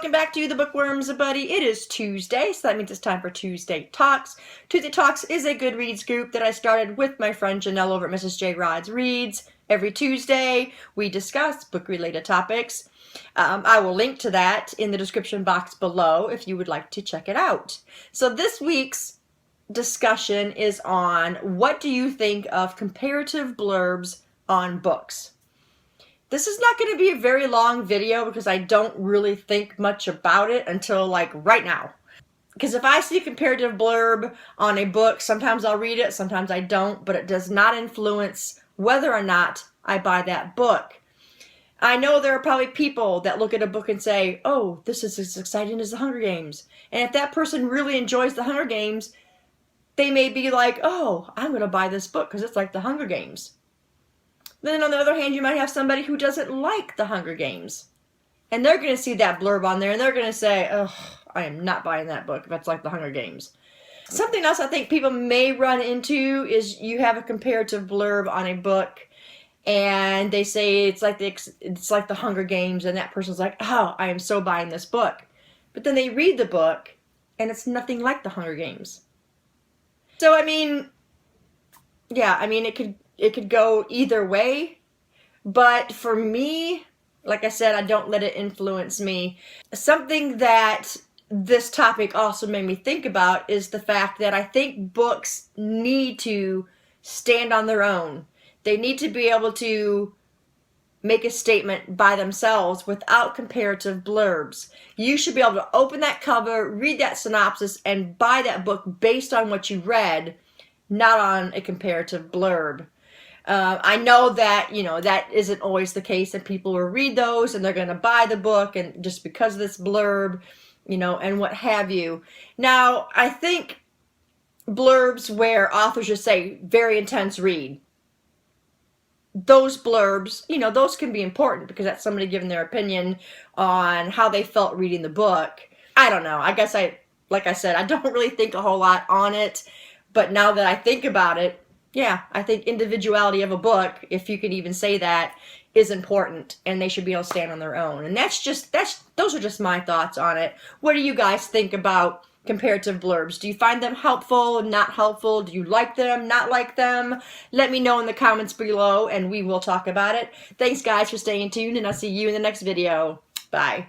welcome back to the Bookworms, buddy. It is Tuesday, so that means it's time for Tuesday Talks. Tuesday Talks is a Goodreads group that I started with my friend Janelle over at Mrs. J. Rod's Reads. Every Tuesday, we discuss book-related topics. I will link to that in the description box below if you would like to check it out. So this week's discussion is on what do you think of comparative blurbs on books. This is not going to be a very long video because I don't really think much about it until like right now. Because if I see a comparative blurb on a book, sometimes I'll read it, sometimes I don't, but it does not influence whether or not I buy that book. I know there are probably people that look at a book and say, oh, this is as exciting as the Hunger Games. And if that person really enjoys the Hunger Games, they may be like, oh, I'm going to buy this book because it's like the Hunger Games. Then on the other hand, you might have somebody who doesn't like the Hunger Games. And they're going to see that blurb on there and they're going to say, oh, I am not buying that book if it's like the Hunger Games. Something else I think people may run into is you have a comparative blurb on a book and they say it's like the Hunger Games, and that person's like, oh, I am so buying this book. But then they read the book and it's nothing like the Hunger Games. So I mean, yeah, I mean it could go either way, but for me, like I said, I don't let it influence me. Something that this topic also made me think about is the fact that I think books need to stand on their own. They need to be able to make a statement by themselves without comparative blurbs. You should be able to open that cover, read that synopsis, and buy that book based on what you read, not on a comparative blurb. I know that, that isn't always the case, and people will read those and they're going to buy the book and just because of this blurb, and what have you. Now, I think blurbs where authors just say, very intense read, those blurbs, those can be important because that's somebody giving their opinion on how they felt reading the book. I don't know. I guess like I said, I don't really think a whole lot on it, but now that I think about it, yeah, I think individuality of a book, if you can even say that, is important, and they should be able to stand on their own. And those are just my thoughts on it. What do you guys think about comparative blurbs? Do you find them helpful, not helpful? Do you like them, not like them? Let me know in the comments below, and we will talk about it. Thanks, guys, for staying tuned, and I'll see you in the next video. Bye.